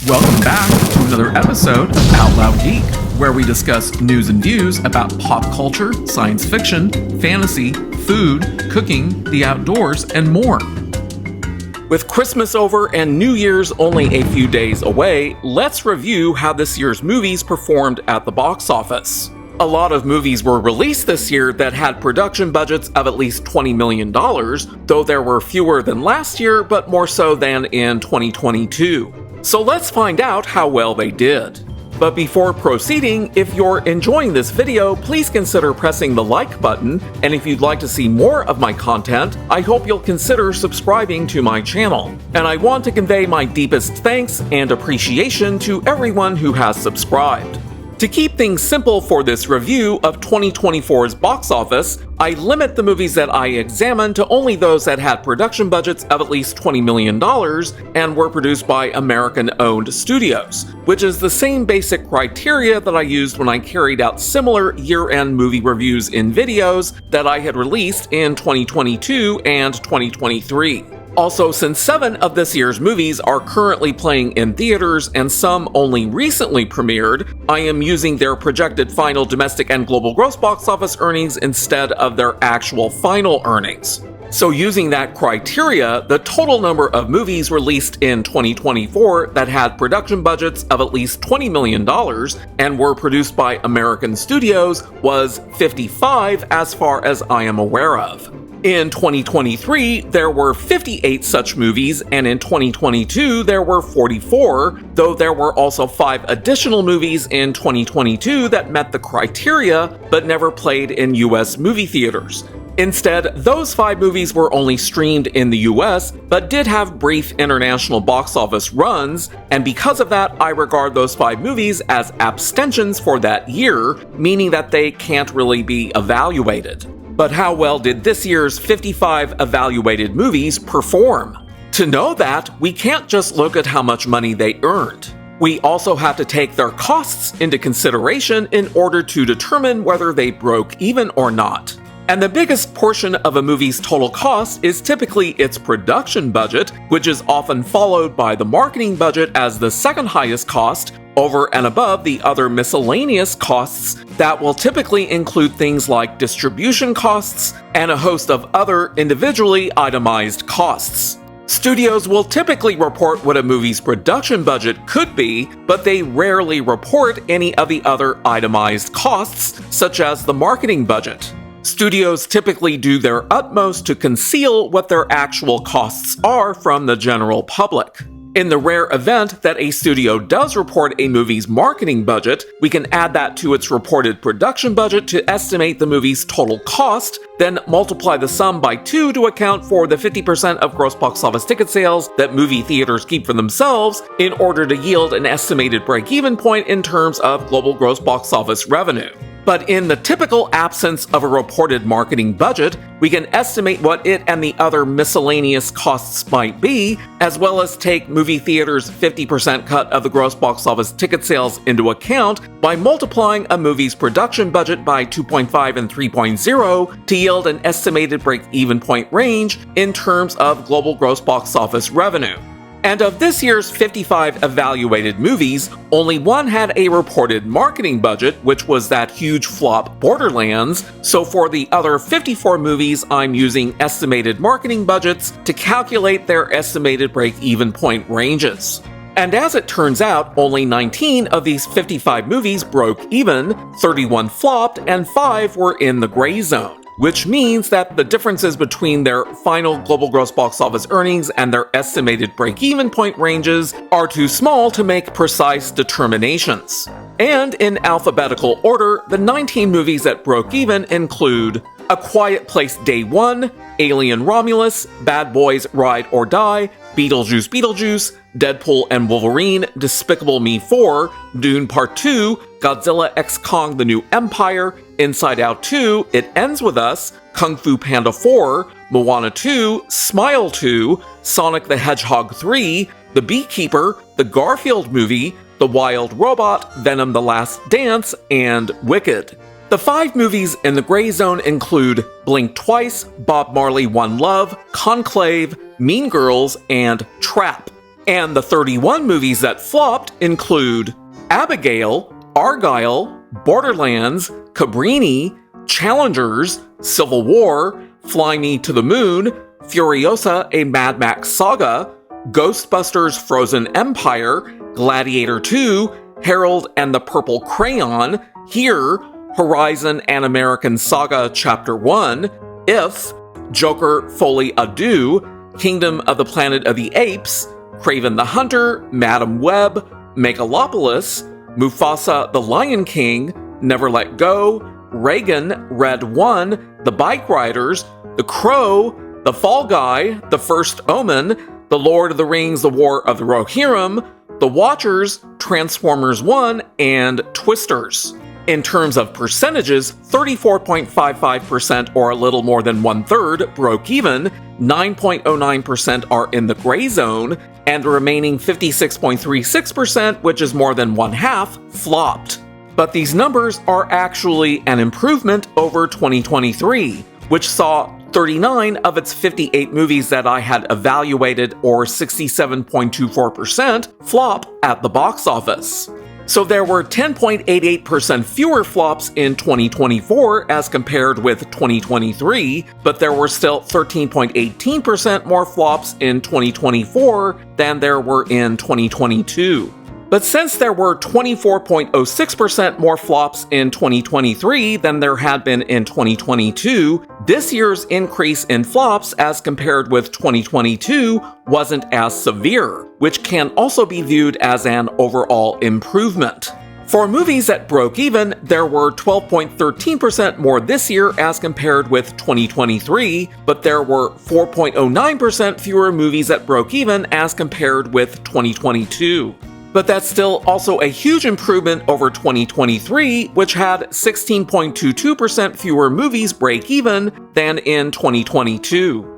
Welcome back to another episode of Out Loud Geek, where we discuss news and views about pop culture, science fiction, fantasy, food, cooking, the outdoors, and more. With Christmas over and New Year's only a few days away, let's review how this year's movies performed at the box office. A lot of movies were released this year that had production budgets of at least $20 million, though there were fewer than last year, but more so than in 2022. So let's find out how well they did. But before proceeding, if you're enjoying this video, please consider pressing the like button, and if you'd like to see more of my content, I hope you'll consider subscribing to my channel. And I want to convey my deepest thanks and appreciation to everyone who has subscribed. To keep things simple for this review of 2024's box office, I limit the movies that I examine to only those that had production budgets of at least $20 million and were produced by American-owned studios, which is the same basic criteria that I used when I carried out similar year-end movie reviews in videos that I had released in 2022 and 2023. Also, since 7 of this year's movies are currently playing in theaters and some only recently premiered, I am using their projected final domestic and global gross box office earnings instead of their actual final earnings. So using that criteria, the total number of movies released in 2024 that had production budgets of at least $20 million and were produced by American studios was 55 as far as I am aware of. In 2023, there were 58 such movies, and in 2022, there were 44, though there were also 5 additional movies in 2022 that met the criteria but never played in US movie theaters. Instead, those 5 movies were only streamed in the US, but did have brief international box office runs, and because of that, I regard those 5 movies as abstentions for that year, meaning that they can't really be evaluated. But how well did this year's 55 evaluated movies perform? To know that, we can't just look at how much money they earned. We also have to take their costs into consideration in order to determine whether they broke even or not. And the biggest portion of a movie's total cost is typically its production budget, which is often followed by the marketing budget as the second highest cost, over and above the other miscellaneous costs that will typically include things like distribution costs and a host of other individually itemized costs. Studios will typically report what a movie's production budget could be, but they rarely report any of the other itemized costs, such as the marketing budget. Studios typically do their utmost to conceal what their actual costs are from the general public. In the rare event that a studio does report a movie's marketing budget, we can add that to its reported production budget to estimate the movie's total cost, then multiply the sum by 2 to account for the 50% of gross box office ticket sales that movie theaters keep for themselves in order to yield an estimated break-even point in terms of global gross box office revenue. But in the typical absence of a reported marketing budget, we can estimate what it and the other miscellaneous costs might be, as well as take movie theaters' 50% cut of the gross box office ticket sales into account by multiplying a movie's production budget by 2.5 and 3.0 to yield an estimated break-even point range in terms of global gross box office revenue. And of this year's 55 evaluated movies, only one had a reported marketing budget, which was that huge flop Borderlands, so for the other 54 movies, I'm using estimated marketing budgets to calculate their estimated break-even point ranges. And as it turns out, only 19 of these 55 movies broke even, 31 flopped, and 5 were in the gray zone. Which means that the differences between their final global gross box office earnings and their estimated break-even point ranges are too small to make precise determinations. And in alphabetical order, the 19 movies that broke even include A Quiet Place Day 1, Alien Romulus, Bad Boys Ride or Die, Beetlejuice, Deadpool and Wolverine, Despicable Me 4, Dune Part 2, Godzilla x Kong The New Empire, Inside Out 2, It Ends With Us, Kung Fu Panda 4, Moana 2, Smile 2, Sonic the Hedgehog 3, The Beekeeper, The Garfield Movie, The Wild Robot, Venom the Last Dance, and Wicked. The 5 movies in the gray zone include Blink Twice, Bob Marley One Love, Conclave, Mean Girls, and Trap. And the 31 movies that flopped include Abigail, Argyle, Borderlands, Cabrini, Challengers, Civil War, Fly Me to the Moon, Furiosa, a Mad Max Saga, Ghostbusters Frozen Empire, Gladiator 2, Harold and the Purple Crayon, Here, Horizon and American Saga Chapter 1, If, Joker Foley Ado, Kingdom of the Planet of the Apes, Kraven the Hunter, Madam Web, Megalopolis, Mufasa the Lion King, Never Let Go, Reagan, Red One, The Bike Riders, The Crow, The Fall Guy, The First Omen, The Lord of the Rings, The War of the Rohirrim, The Watchers, Transformers 1, and Twisters. In terms of percentages, 34.55% or a little more than one-third broke even, 9.09% are in the gray zone, and the remaining 56.36%, which is more than one-half, flopped. But these numbers are actually an improvement over 2023, which saw 39 of its 58 movies that I had evaluated, or 67.24%, flop at the box office. So there were 10.88% fewer flops in 2024 as compared with 2023, but there were still 13.18% more flops in 2024 than there were in 2022. But since there were 24.06% more flops in 2023 than there had been in 2022, this year's increase in flops as compared with 2022 wasn't as severe, which can also be viewed as an overall improvement. For movies that broke even, there were 12.13% more this year as compared with 2023, but there were 4.09% fewer movies that broke even as compared with 2022. But that's still also a huge improvement over 2023, which had 16.22% fewer movies break even than in 2022.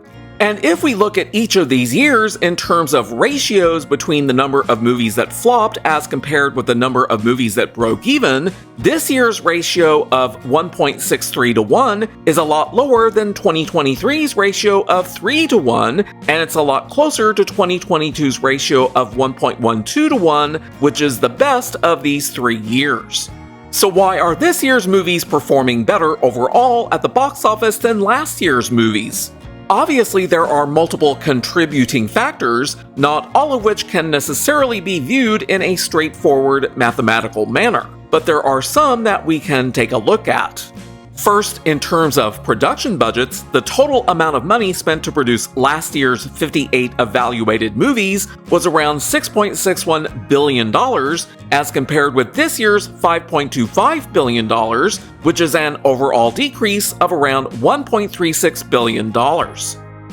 And if we look at each of these years in terms of ratios between the number of movies that flopped as compared with the number of movies that broke even, this year's ratio of 1.63 to 1 is a lot lower than 2023's ratio of 3 to 1, and it's a lot closer to 2022's ratio of 1.12 to 1, which is the best of these 3 years. So why are this year's movies performing better overall at the box office than last year's movies? Obviously, there are multiple contributing factors, not all of which can necessarily be viewed in a straightforward mathematical manner, but there are some that we can take a look at. First, in terms of production budgets, the total amount of money spent to produce last year's 58 evaluated movies was around $6.61 billion, as compared with this year's $5.25 billion, which is an overall decrease of around $1.36 billion.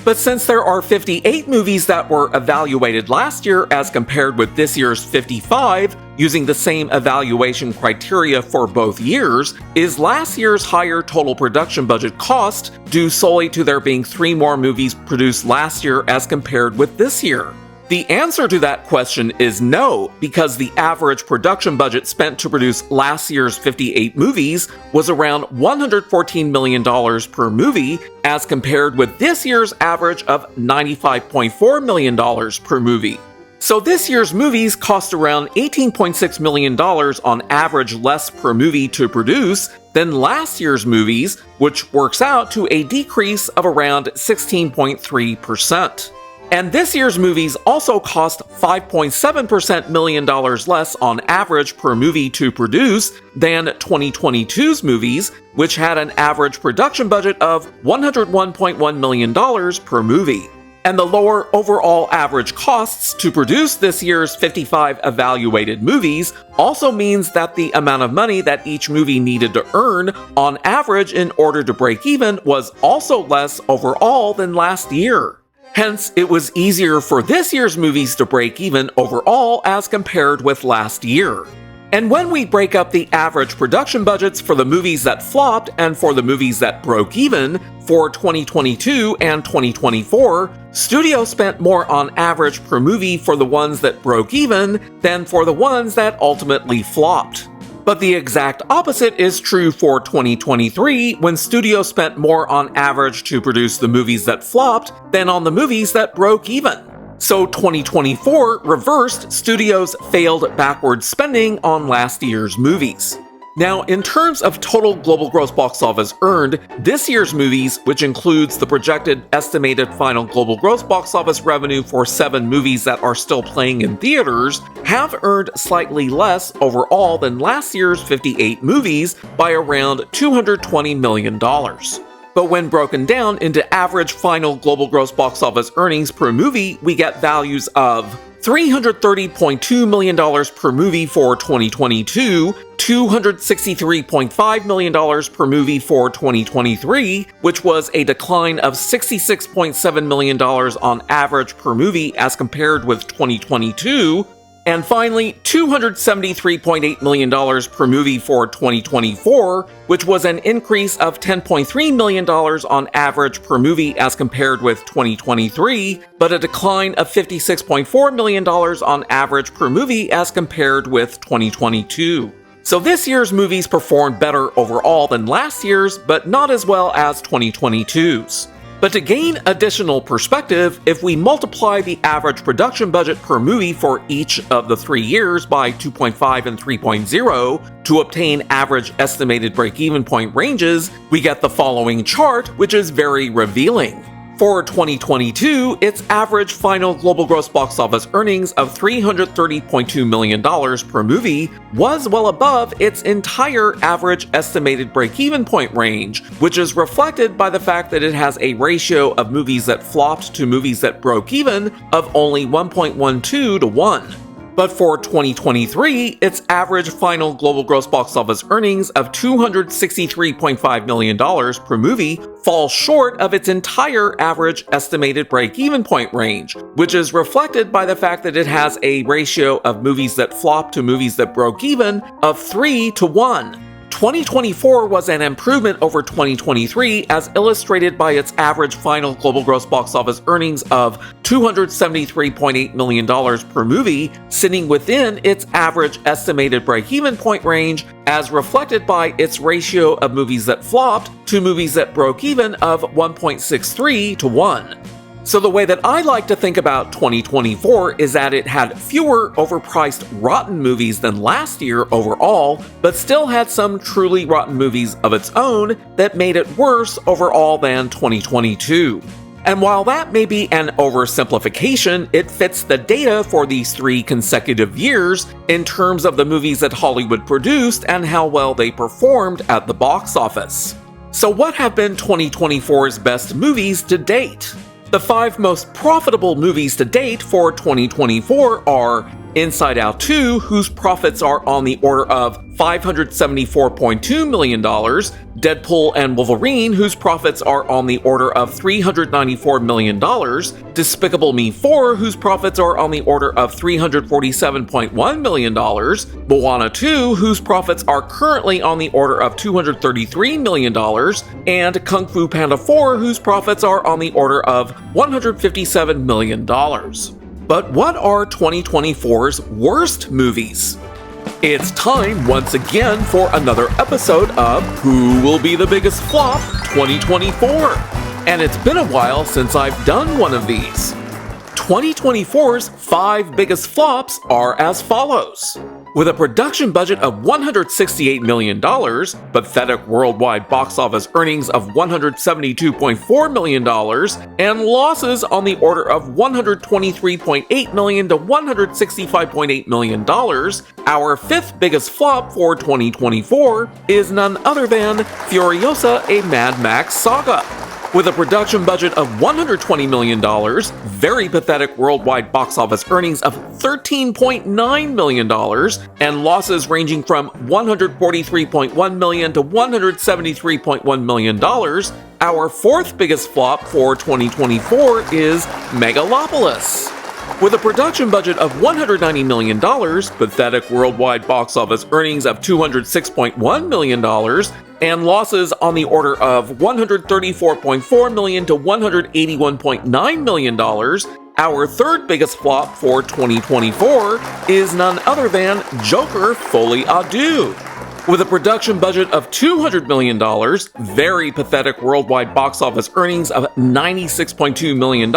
But since there are 58 movies that were evaluated last year as compared with this year's 55, using the same evaluation criteria for both years, is last year's higher total production budget cost due solely to there being 3 more movies produced last year as compared with this year? The answer to that question is no, because the average production budget spent to produce last year's 58 movies was around $114 million per movie, as compared with this year's average of $95.4 million per movie. So this year's movies cost around $18.6 million on average less per movie to produce than last year's movies, which works out to a decrease of around 16.3%. And this year's movies also cost $5.7 million less on average per movie to produce than 2022's movies, which had an average production budget of $101.1 million per movie. And the lower overall average costs to produce this year's 55 evaluated movies also means that the amount of money that each movie needed to earn on average in order to break even was also less overall than last year. Hence, it was easier for this year's movies to break even overall as compared with last year. And when we break up the average production budgets for the movies that flopped and for the movies that broke even for 2022 and 2024, studios spent more on average per movie for the ones that broke even than for the ones that ultimately flopped. But the exact opposite is true for 2023, when studios spent more on average to produce the movies that flopped than on the movies that broke even. So 2024 reversed studios' failed backward spending on last year's movies. Now, in terms of total global gross box office earned, this year's movies, which includes the projected estimated final global gross box office revenue for 7 movies that are still playing in theaters, have earned slightly less overall than last year's 58 movies by around $220 million. But when broken down into average final global gross box office earnings per movie, we get values of $330.2 million per movie for 2022, $263.5 million per movie for 2023, which was a decline of $66.7 million on average per movie as compared with 2022, and finally, $273.8 million per movie for 2024, which was an increase of $10.3 million on average per movie as compared with 2023, but a decline of $56.4 million on average per movie as compared with 2022. So this year's movies performed better overall than last year's, but not as well as 2022's. But to gain additional perspective, if we multiply the average production budget per movie for each of the 3 years by 2.5 and 3.0 to obtain average estimated break-even point ranges, we get the following chart, which is very revealing. For 2022, its average final global gross box office earnings of $330.2 million per movie was well above its entire average estimated break-even point range, which is reflected by the fact that it has a ratio of movies that flopped to movies that broke even of only 1.12 to 1. But for 2023, its average final global gross box office earnings of $263.5 million per movie falls short of its entire average estimated break-even point range, which is reflected by the fact that it has a ratio of movies that flopped to movies that broke even of 3 to 1. 2024 was an improvement over 2023 as illustrated by its average final global gross box office earnings of $273.8 million per movie, sitting within its average estimated break-even point range as reflected by its ratio of movies that flopped to movies that broke even of 1.63 to 1. So the way that I like to think about 2024 is that it had fewer overpriced rotten movies than last year overall, but still had some truly rotten movies of its own that made it worse overall than 2022. And while that may be an oversimplification, it fits the data for these 3 consecutive years in terms of the movies that Hollywood produced and how well they performed at the box office. So what have been 2024's best movies to date? The 5 most profitable movies to date for 2024 are Inside Out 2, whose profits are on the order of $574.2 million, Deadpool and Wolverine, whose profits are on the order of $394 million, Despicable Me 4, whose profits are on the order of $347.1 million, Moana 2, whose profits are currently on the order of $233 million, and Kung Fu Panda 4, whose profits are on the order of $157 million. But what are 2024's worst movies? It's time once again for another episode of Who Will Be the Biggest Flop 2024? And it's been a while since I've done one of these. 2024's 5 biggest flops are as follows. With a production budget of $168 million, pathetic worldwide box office earnings of $172.4 million, and losses on the order of $123.8 million to $165.8 million, our 5th biggest flop for 2024 is none other than Furiosa: A Mad Max Saga. With a production budget of $120 million, very pathetic worldwide box office earnings of $13.9 million, and losses ranging from $143.1 million to $173.1 million, our 4th biggest flop for 2024 is Megalopolis. With a production budget of $190 million, pathetic worldwide box office earnings of $206.1 million, and losses on the order of $134.4 million to $181.9 million, our 3rd biggest flop for 2024 is none other than Joker: Folie à Deux. With a production budget of $200 million, very pathetic worldwide box office earnings of $96.2 million,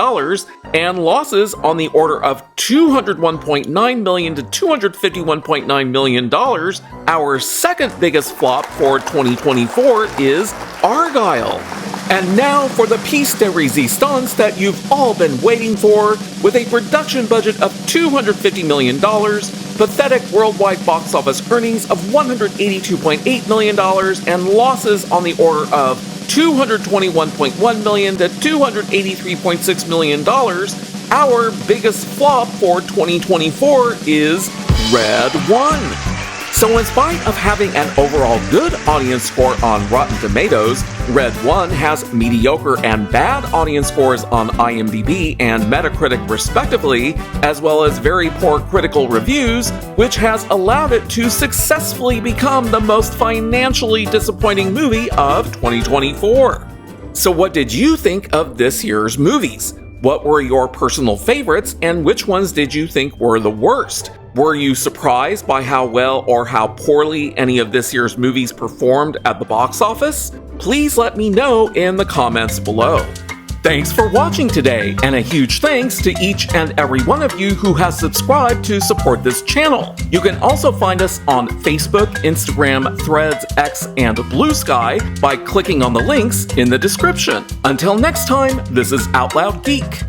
and losses on the order of $201.9 million to $251.9 million, our second biggest flop for 2024 is Argyle. And now for the piece de resistance that you've all been waiting for, with a production budget of $250 million, pathetic worldwide box office earnings of $182.8 million, and losses on the order of $221.1 million to $283.6 million, our biggest flop for 2024 is Red 1. So in spite of having an overall good audience score on Rotten Tomatoes, Red 1 has mediocre and bad audience scores on IMDb and Metacritic respectively, as well as very poor critical reviews, which has allowed it to successfully become the most financially disappointing movie of 2024. So what did you think of this year's movies? What were your personal favorites, and which ones did you think were the worst? Were you surprised by how well or how poorly any of this year's movies performed at the box office? Please let me know in the comments below. Thanks for watching today, and a huge thanks to each and every one of you who has subscribed to support this channel. You can also find us on Facebook, Instagram, Threads, X, and Blue Sky by clicking on the links in the description. Until next time, this is Out Loud Geek.